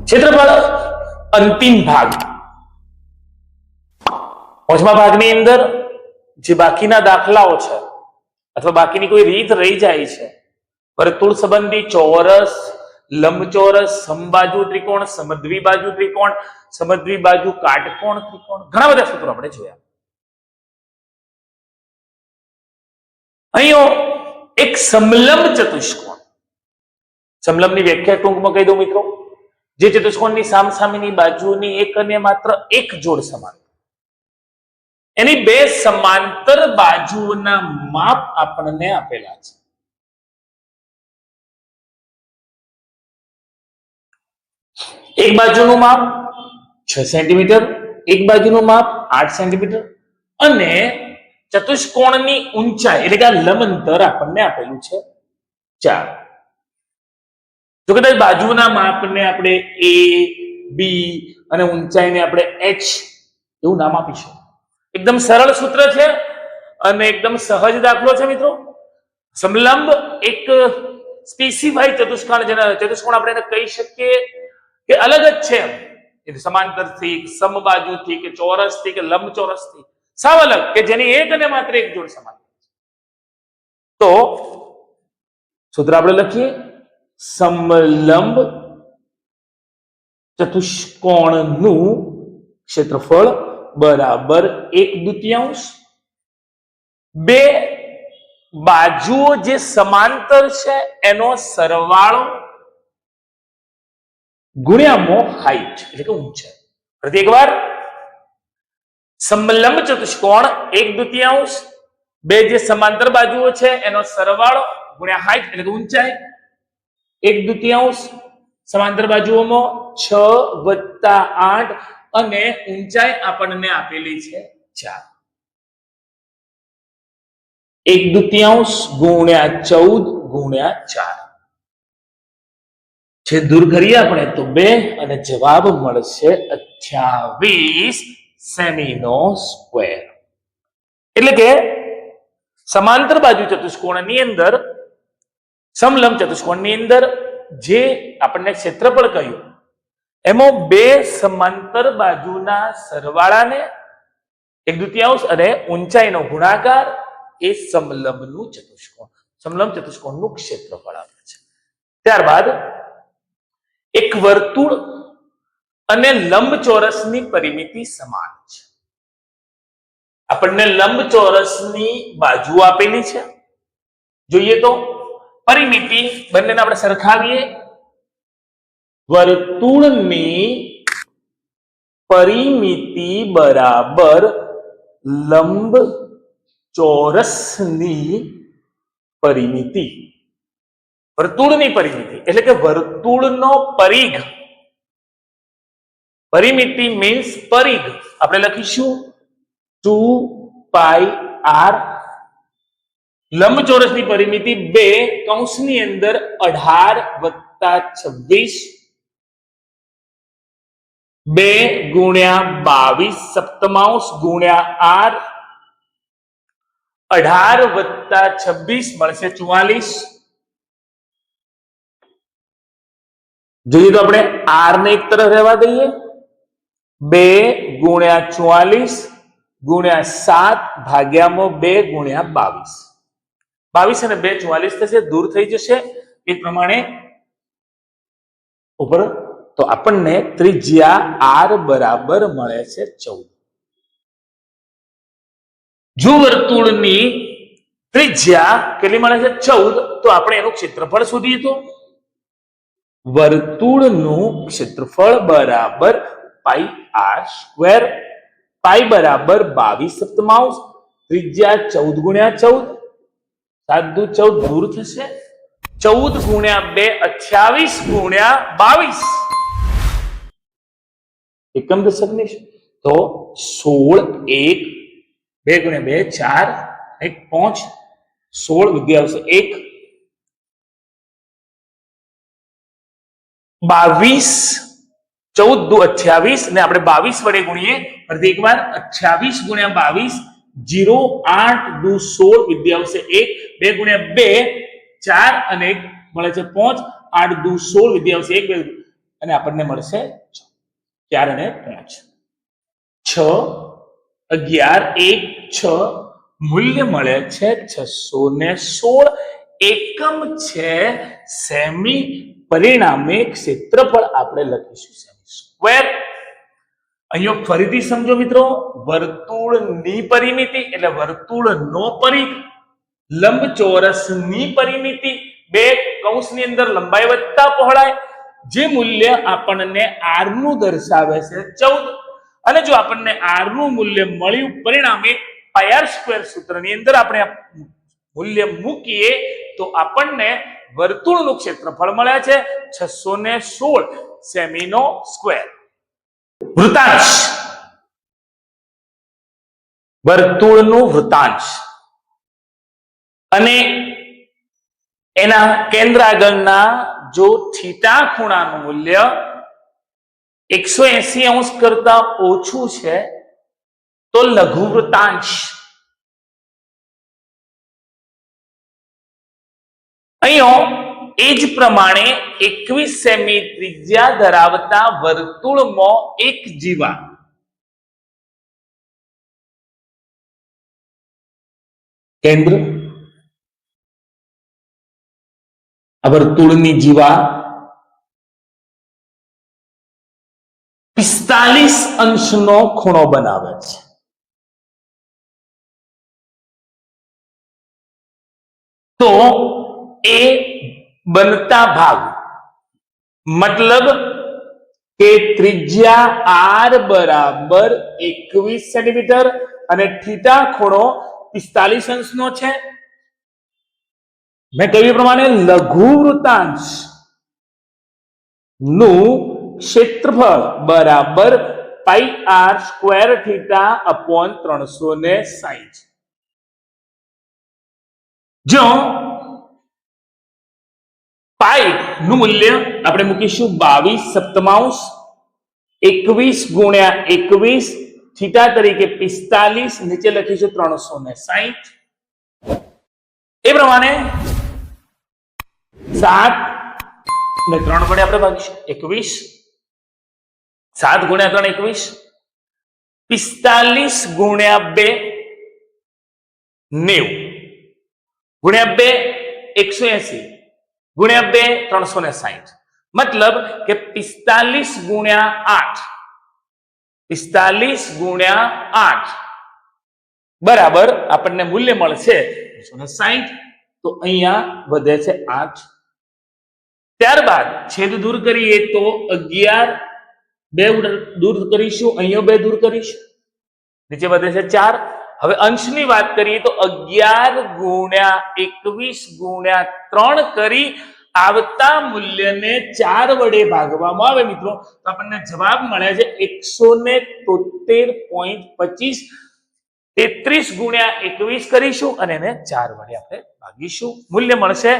ક્ષેત્રફળ અંતિમ ભાગ, પાંચમા ભાગની અંદર જે બાકીના દાખલાઓ છે અથવા બાકીની કોઈ રીત રહી જાય છે, વર્તુળ સંબંધી ચોરસ, લંબચોરસ, સમબાજુ ત્રિકોણ, સમદ્વિબાજુ ત્રિકોણ, સમદ્વિબાજુ કાટકોણ ત્રિકોણ, ઘણા બધા સૂત્રો આપણે જોયા. અહીંયા એક સમલંબ ચતુષ્કોણ, સમલંબની વ્યાખ્યા ટૂંકમાં કહી દઉં મિત્રો, જે ચતુષ્કોણની સામસામેની બાજુની એક અને માત્ર એક જોડ સમાન, એની બે સમાંતર બાજુઓના માપ આપણને આપેલા છે. એક બાજુનું માપ 6 સેન્ટીમીટર, એક બાજુનું માપ 8 સેન્ટીમીટર અને ચતુષ્કોણની ઊંચાઈ એટલે કે લંબ અંતર આપણને આપેલું છે 4. જો કદાચ બાજુના માપને આપણે a, b અને ઊંચાઈને આપણે h એવું નામ આપીશું. એકદમ સરળ સૂત્ર છે અને એકદમ સહજ દાખલો છે મિત્રો. સમલંબ એક સ્પેસિફાઈડ ચતુષ્કોણ આપણે કહી શકીએ કે અલગ જ છે, એટલે સમાંતરથી, સમબાજુથી કે ચોરસથી કે લંબચોરસથી સાવ અલગ, કે જેની એક અને માત્ર એક જોડ સમાન. તો સૂત્ર આપણે લખીએ, સમલંબ ચતુષ્કોણનું ક્ષેત્રફળ બરાબર 1/2, બે બાજુઓ જે સમાંતર છે એનો સરવાળો ગુણ્યામો હાઈટ એટલે કે ઊંચાઈ. ફરીથી એકવાર, સમલંબ ચતુષ્કોણ 1/2, બે જે સમાંતર બાજુઓ છે એનો સરવાળો ગુણ્યા હાઈટ એટલે કે ઊંચાઈ. 1/2 સમાંતર બાજુઓમાં 6 + 8 અને ઊંચાઈ આપણને આપેલી છે 4. 1/2 ગુણ્યા 14 ગુણ્યા 4 છે, દૂર કરીએ આપણે તો 2 અને જવાબ મળશે 28 સેમીનો સ્ક્વેર. એટલે કે સમાંતર બાજુ ચતુષ્કોણની અંદર, સમલંબ ચતુષ્કોણની અંદર જે આપણને ક્ષેત્રફળ કહ્યું એમાં બે સમાંતર બાજુના સરવાળાને 1/2 અને ઊંચાઈનો ગુણાકાર એ સમલંબનું ચતુષ્કોણ, સમલંબ ચતુષ્કોણનું ક્ષેત્રફળ આપે છે. ત્યારબાદ એક વર્તુળ અને લંબચોરસની પરિમિતિ સમાન છે. આપણને લંબચોરસની બાજુ આપેલી છે, જોઈએ તો પરિમિતિ બંનેને આપણે સરખાવીએ. વર્તુળની પરિમિતિ બરાબર લંબચોરસની પરિમિતિ. વર્તુળની પરિમિતિ એટલે કે વર્તુળનો પરિઘ, પરિમિતિ મીન્સ પરિઘ, આપણે લખીશું 2πr. લંબચોરસની પરિમિતિ 2 કૌંસની અંદર 18 + 26, 2 ગુણ્યા 22 સપ્તમાંશ ગુણ્યા r, 18 + 26 મળશે 44. જોઈએ તો આપણે r ને એક તરફ રહેવા દઈએ, 2 ગુણ્યા 44 ગુણ્યા 7 ભાગ્યામાં 2 ગુણ્યા 22, 22 અને 2 44 થશે, દૂર થઈ જશે. એ પ્રમાણે ઉપર તો આપણને ત્રિજ્યા r બરાબર મળે છે 14. જો વર્તુળની ત્રિજ્યા કેટલી મળે છે 14, તો આપણે એનું ક્ષેત્રફળ શોધીએ તો વર્તુળનું ક્ષેત્રફળ બરાબર πr², પાઈ બરાબર 22 સપ્તમાંશ, ત્રિજ્યા 14 ગુણ્યા 14, 7 દુ 14 દૂર થશે, 14 ગુણ્યા 2 28 ગુણ્યા 22 એકમ દશકની છે, તો 16 1 2 ગુણ્યા 2 4 1 5 16 વિદ્યા આવશે 1 22 14 દુ 28 ને આપણે 22 વડે ગુણીએ. ફરીથી એકવાર 28 ગુણ્યા 22 0 8 દુ 16 વિદ્યા આવશે 1 2 ગુણ્યા 2 4 અને 1 મળે છે 5 8 દુ 16 વિદ્યા આવશે 1 2 અને આપણને મળશે 4 અને 5 6 11 1 6 મૂલ્ય મળે છે 616 એકમ છે સેમી પરિણામે ક્ષેત્રફળ આપણે લખીશું સેમી સ્ક્વેર અહીંયા ફરીથી સમજો મિત્રો વર્તુળની પરિમિતિ એટલે વર્તુળનો પરિઘ લંબચોરસની પરિમિતિ બે કૌંસની અંદર લંબાઈ વત્તા પહોળાઈ જે મૂલ્ય આપણને r નું દર્શાવે છે 14 અને જો આપણને r નું મૂલ્ય મળ્યું પરિણામે પાઈ r સ્ક્વેર સૂત્રની અંદર આપણે મૂલ્ય મૂકીએ તો આપણને વર્તુળનું ક્ષેત્રફળ મળે છે 616 સેમીનો સ્ક્વેર વૃતાંશ વર્તુળનું વૃતાંશ અને એના કેન્દ્ર આગળના જો થીટા ખૂણાનું મૂલ્ય 180 અંશ કરતા ઓછું છે તો લઘુ વૃતાંશ અહીંયા એ જ પ્રમાણે 21 સેમી ત્રિજ્યા ધરાવતા વર્તુળમાં એક જીવા કેન્દ્ર વર્તુળની જીવા 45 અંશનો ખૂણો બનાવે છે તો એ બનતા ભાગ મતલબ કે ત્રિજ્યા r બરાબર 21 સેન્ટીમીટર અને થીટા ખૂણો 45 અંશનો છે મેં કહ્યું પ્રમાણે લઘુ વૃતાંશ નું ક્ષેત્રફળ બરાબર પાઈ r સ્ક્વેર થીટા અપોન 360 જો પાઈ નું મૂલ્ય આપણે મૂકીશું 22 સપ્તમાંશ 21 ગુણ્યા 21 થીટા તરીકે 45 નીચે લખીશું 360 એ પ્રમાણે 7 ને 3 વડે આપણે ભાગીશું 21 7 ગુણ્યા 3 21 45 ગુણ્યા 2 90 ગુણ્યા 2 180 गुणिया 2 360 मतलब કે 45 गुणिया 8 45 गुणिया 8 बराबर આપણને મૂલ્ય મળશે 360 તો અહીંયા વધે છે 8 ત્યારબાદ છેદ દૂર કરીએ તો 11 2 દૂર કરીશું અહીંયા 2 દૂર કરીશું નીચે વધે છે 4 હવે અંશની વાત કરીએ તો 11 ગુણ્યા 21 ગુણ્યા 3 કરી આવતા મૂલ્યને 4 વડે ભાગવામાં આવે મિત્રો તો આપણને જવાબ મળે છે 173.25 33 ગુણ્યા 21 કરીશું અને એને 4 વડે આપણે ભાગીશું મૂલ્ય મળશે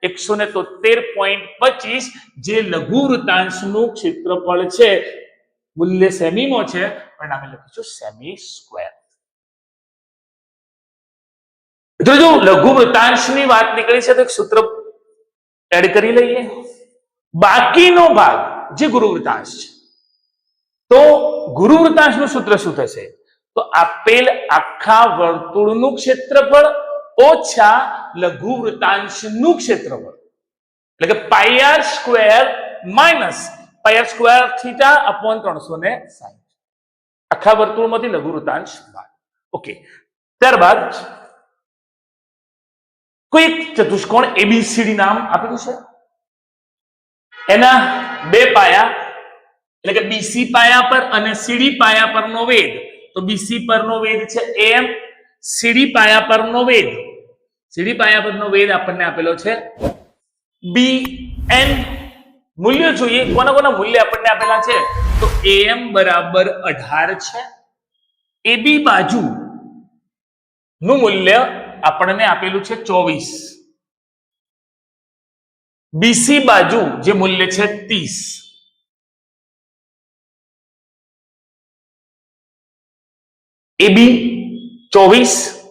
173.25 જે લઘુ વૃતાંશનું ક્ષેત્રફળ છે મૂલ્ય સેમીમાં છે પરિણામે લખીશું સેમી સ્ક્વેર तो जो लघु वृतांशनी बात निकली है तो एक सूत्र एड करी लईए बाकीनो भाग जे गुरु वृतांश तो गुरु वृतांश નું सूत्र શું થશે તો આપેલ આખા વર્તુળનું ક્ષેત્રફળ ઓછા લઘુ વૃતાંશનું ક્ષેત્રફળ એટલે કે પાઈ r સ્ક્વેર માઈનસ પાઈ r સ્ક્વેર થીટા અપોન 360 આખા વર્તુળમાંથી લઘુ વૃતાંશ બાદ ઓકે ત્યારબાદ કોઈ એક ચતુષ્કોણ એબીસીડી નામ આપેલું છે એના બે પાયા એટલે કે બીસી પાયા પર અને સીડી પાયા પરનો વેગ તો બીસી પરનો વેગ છે m સીડી પાયા પરનો વેગ આપણને આપેલો છે bn મૂલ્ય જોઈએ કોના કોના મૂલ્ય આપણને આપેલા છે તો am બરાબર 18 છે ab બાજુ નું મૂલ્ય આપણને આપેલું છે 24 બીસી બાજુ જે મૂલ્ય છે 30 એબી 24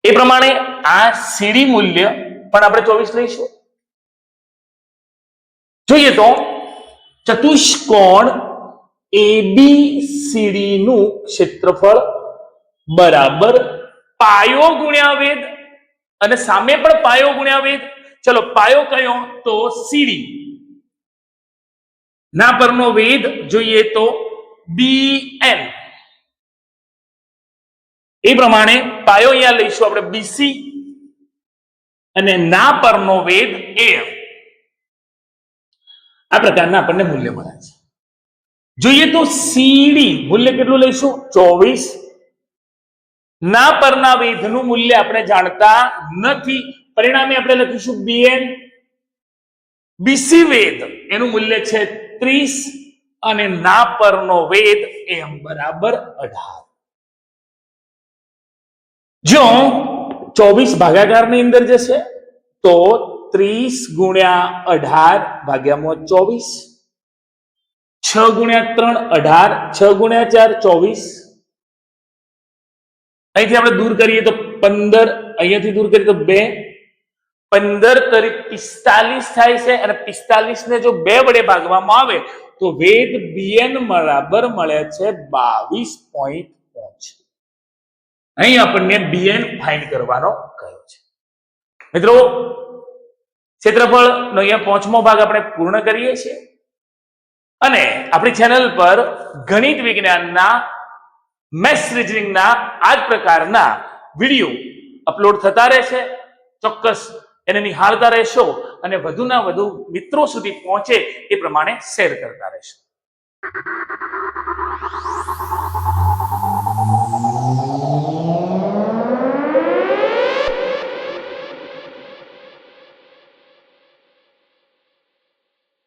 એ પ્રમાણે આ સીડી મૂલ્ય પણ આપણે 24 લઈશું જોઈએ તો ચતુષ્કોણ એબીસીડી નું ક્ષેત્રફળ બરાબર પાયો ગુણ્યા વેધ, અને સામે પણ પાયો ગુણ્યા વેધ. ચલો પાયો કયો? તો સીડી ના પરનો વેધ જોઈએ તો BN. એ પ્રમાણે પાયો અહીંયા લઈશું આપણે BC અને ના પરનો વેધ AM. આ પ્રકારના આપણને મૂલ્ય મળે છે. જોઈએ તો સીડી મૂલ્ય કેટલું લઈશું? 24. ના પરના વેધનું મૂલ્ય આપણે જાણતા નથી, પરિણામે આપણે લખીશું BN. BC વેધ એનું મૂલ્ય છે 30 અને ના પરનો વેધ AM બરાબર 18. જો 24 ભાગાકારની અંદર જશે તો 30 ગુણ્યા 18 ભાગ્યામાં 24, 6 ગુણ્યા 3 18, 6 ગુણ્યા 4 24. અહીંથી આપણે દૂર કરીએ તો 15, અહીંયાથી દૂર કરીએ તો 2, 15 તરી 45 થાય છે, અને 45 ને જો 2 વડે ભાગવામાં આવે તો વેધ BN બરાબર મળે છે 22.5. અહીં આપણને BN ફાઇન્ડ કરવાનો કહ્યો છે. મિત્રો ક્ષેત્રફળ નો અહીંયા 5મો ભાગ આપણે પૂર્ણ કરીએ છીએ, અને આપણી ચેનલ પર ગણિત વિજ્ઞાનના મેથ્સ રીઝનિંગના આ જ પ્રકારના વિડીયો અપલોડ થતા રહેશે. ચોક્કસ એને નિહાળતા રહેશો અને વધુના વધુ મિત્રો સુધી પહોંચે એ પ્રમાણે શેર કરતા રહેશો.